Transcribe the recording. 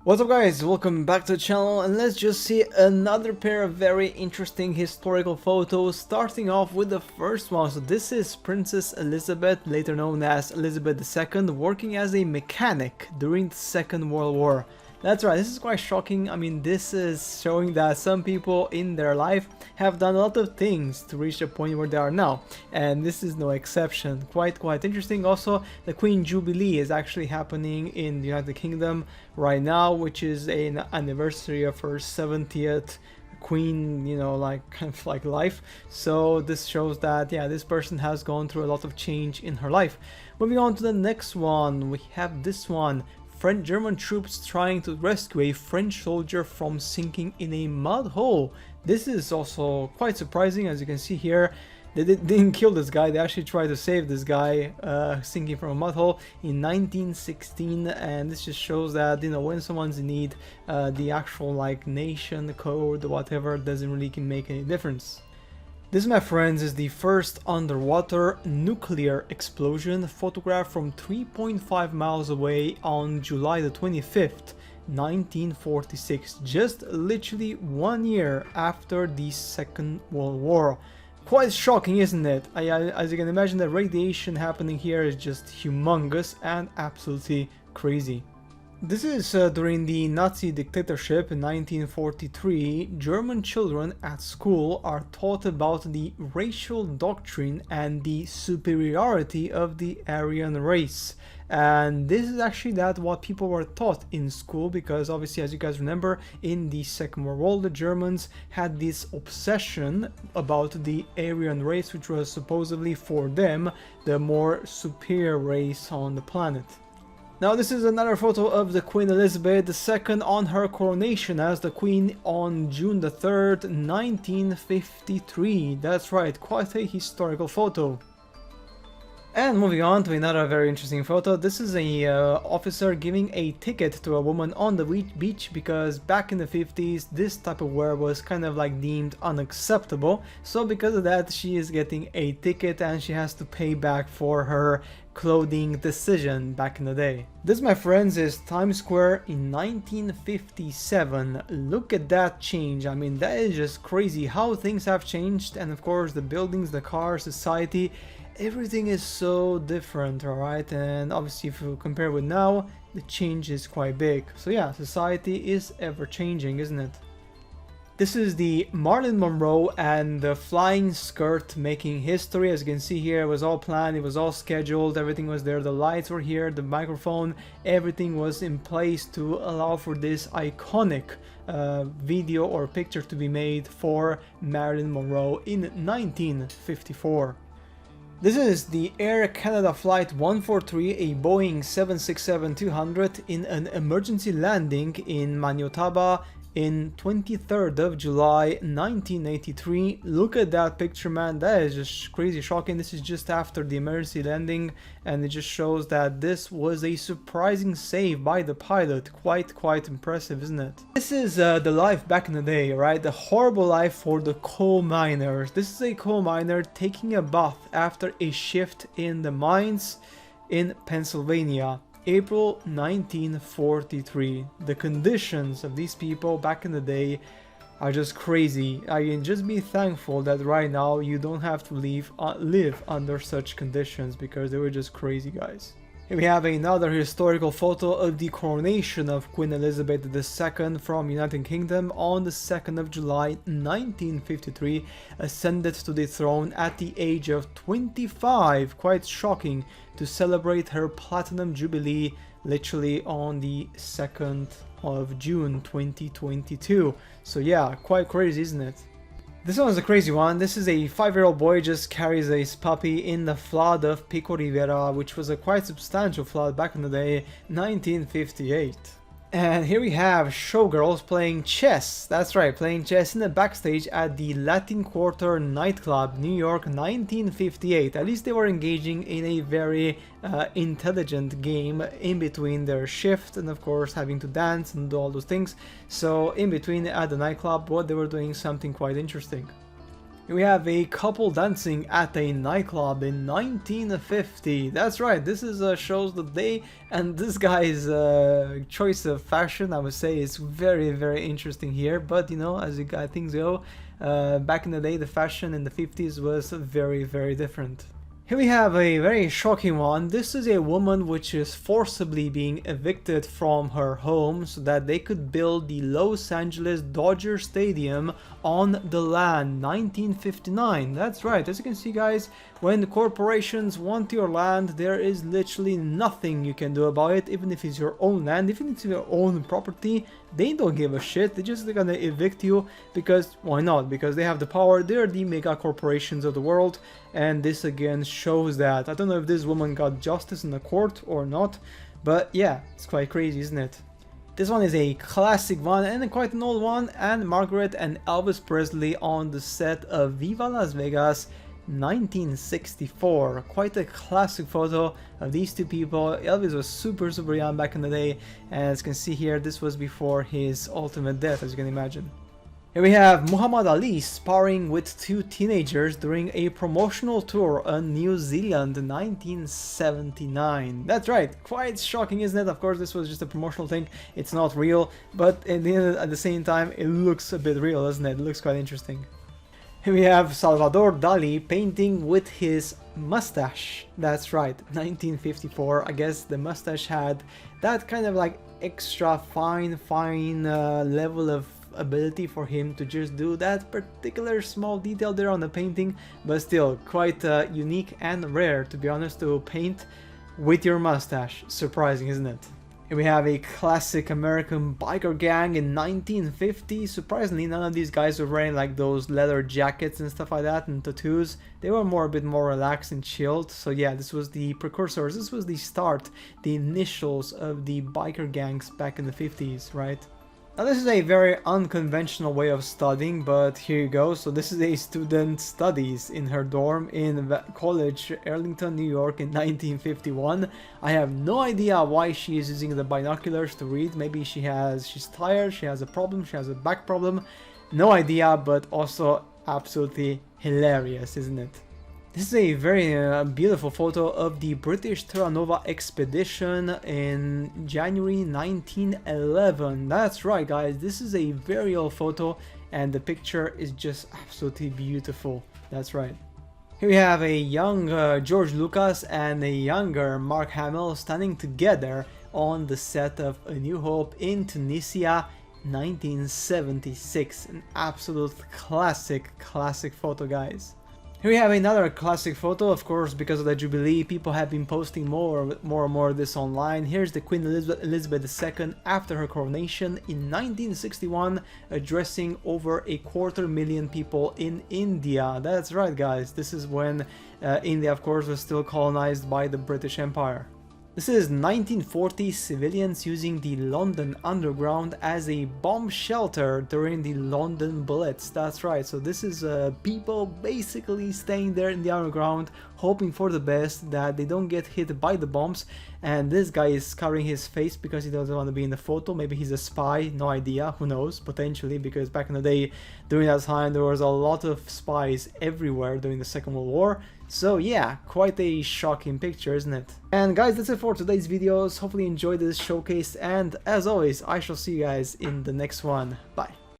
What's up guys, welcome back to the channel, and let's just see another pair of very interesting historical photos, starting off with the first one. So this is Princess Elizabeth, later known as Elizabeth II, working as a mechanic during the Second World War. That's right, this is quite shocking. I mean, this is showing that some people in their life have done a lot of things to reach the point where they are now, and this is no exception. Quite interesting. Also, the Queen Jubilee is actually happening in the United Kingdom right now, which is an anniversary of her 70th queen, you know, like kind of like life. So this shows that, yeah, this person has gone through a lot of change in her life. Moving on to the next one, we have this one. German troops trying to rescue a French soldier from sinking in a mud hole. This is also quite surprising. As you can see here, they didn't kill this guy, they actually tried to save this guy sinking from a mud hole in 1916, and this just shows that, you know, when someone's in need, the actual like nation code, whatever, doesn't really make any difference. This, my friends, is the first underwater nuclear explosion photographed from 3.5 miles away on July the 25th, 1946, just literally 1 year after the Second World War. Quite shocking, isn't it? As you can imagine, the radiation happening here is just humongous and absolutely crazy. This is during the Nazi dictatorship in 1943. German children at school are taught about the racial doctrine and the superiority of the Aryan race. And this is actually what people were taught in school, because obviously, as you guys remember, in the Second World War, the Germans had this obsession about the Aryan race, which was supposedly for them the more superior race on the planet. Now this is another photo of the Queen Elizabeth II on her coronation as the Queen on June the 3rd, 1953. That's right, quite a historical photo. And moving on to another very interesting photo. This is a officer giving a ticket to a woman on the beach, because back in the 50s this type of wear was kind of like deemed unacceptable. So because of that, she is getting a ticket and she has to pay back for her clothing decision back in the day. This, my friends, is Times Square in 1957. Look at that change. I mean, that is just crazy how things have changed, and of course the buildings, the cars, society, everything is so different, alright? And obviously if you compare with now, the change is quite big. So yeah, society is ever changing, isn't it? This is the Marilyn Monroe and the flying skirt making history. As you can see here, it was all planned, it was all scheduled, everything was there, the lights were here, the microphone, everything was in place to allow for this iconic video or picture to be made for Marilyn Monroe in 1954. This is the Air Canada Flight 143, a Boeing 767-200 in an emergency landing in Manitoba in 23rd of July 1983. Look at that picture, man. That is just crazy shocking. This is just after the emergency landing, and it just shows that this was a surprising save by the pilot. Quite impressive, isn't it? This is the life back in the day, right? The horrible life for the coal miners. This is a coal miner taking a bath after a shift in the mines in Pennsylvania. April 1943. The conditions of these people back in the day are just crazy. I can just be thankful that right now you don't have to live under such conditions, because they were just crazy, guys. Here we have another historical photo of the coronation of Queen Elizabeth II from United Kingdom on the 2nd of July 1953, ascended to the throne at the age of 25. Quite shocking, to celebrate her Platinum Jubilee literally on the 2nd of June 2022. So yeah, quite crazy, isn't it? This one is a crazy one. This is a 5-year-old boy just carries a puppy in the flood of Pico Rivera, which was a quite substantial flood back in the day, 1958. And here we have showgirls playing chess. That's right, playing chess in the backstage at the Latin Quarter nightclub, New York, 1958. At least they were engaging in a very intelligent game in between their shift, and of course having to dance and do all those things. So in between at the nightclub, what they were doing something quite interesting. We have a couple dancing at a nightclub in 1950. That's right, this is shows the day, and this guy's choice of fashion, I would say, is very, very interesting here. But you know, as things go, back in the day, the fashion in the 50s was very, very different. Here we have a very shocking one. This is a woman which is forcibly being evicted from her home so that they could build the Los Angeles Dodger Stadium on the land. 1959. That's right. As you can see, guys, when the corporations want your land, there is literally nothing you can do about it. Even if it's your own land, even if it's your own property, they don't give a shit. They're just gonna evict you because why not? Because they have the power. They're the mega corporations of the world, and this again shows that. I don't know if this woman got justice in the court or not, but yeah, it's quite crazy, isn't it? This one is a classic one and quite an old one, and Margaret and Elvis Presley on the set of Viva Las Vegas 1964. Quite a classic photo of these two people. Elvis was super young back in the day, and as you can see here, this was before his ultimate death, as you can imagine. Here we have Muhammad Ali sparring with two teenagers during a promotional tour in New Zealand in 1979. That's right, quite shocking, isn't it? Of course, this was just a promotional thing, it's not real, but at the same time, it looks a bit real, doesn't it? It looks quite interesting. Here we have Salvador Dali painting with his mustache. That's right, 1954. I guess the mustache had that kind of like extra fine level of ability for him to just do that particular small detail there on the painting, but still quite unique and rare, to be honest, to paint with your mustache. Surprising, isn't it? Here we have a classic American biker gang in 1950. Surprisingly, none of these guys were wearing like those leather jackets and stuff like that and tattoos. They were a bit more relaxed and chilled. So yeah, this was the precursors. This was the start, the initials of the biker gangs back in the 50s, right? Now this is a very unconventional way of studying, but here you go. So this is a student studies in her dorm in college, Arlington, New York in 1951. I have no idea why she is using the binoculars to read. Maybe she's tired, she has a problem, she has a back problem. No idea, but also absolutely hilarious, isn't it? This is a very beautiful photo of the British Terra Nova expedition in January 1911. That's right, guys, this is a very old photo and the picture is just absolutely beautiful. That's right. Here we have a young George Lucas and a younger Mark Hamill standing together on the set of A New Hope in Tunisia 1976. An absolute classic photo, guys. Here we have another classic photo, of course, because of the Jubilee. People have been posting more and more of this online. Here's the Queen Elizabeth II after her coronation in 1961, addressing over 250,000 people in India. That's right, guys. This is when India, of course, was still colonized by the British Empire. This is 1940 civilians using the London Underground as a bomb shelter during the London Blitz. That's right, so this is people basically staying there in the underground, hoping for the best, that they don't get hit by the bombs. And this guy is covering his face because he doesn't want to be in the photo. Maybe he's a spy, no idea, who knows, potentially, because back in the day, during that time, there was a lot of spies everywhere during the Second World War. So yeah, quite a shocking picture, isn't it? And guys, that's it for today's videos. Hopefully you enjoyed this showcase, and as always, I shall see you guys in the next one. Bye.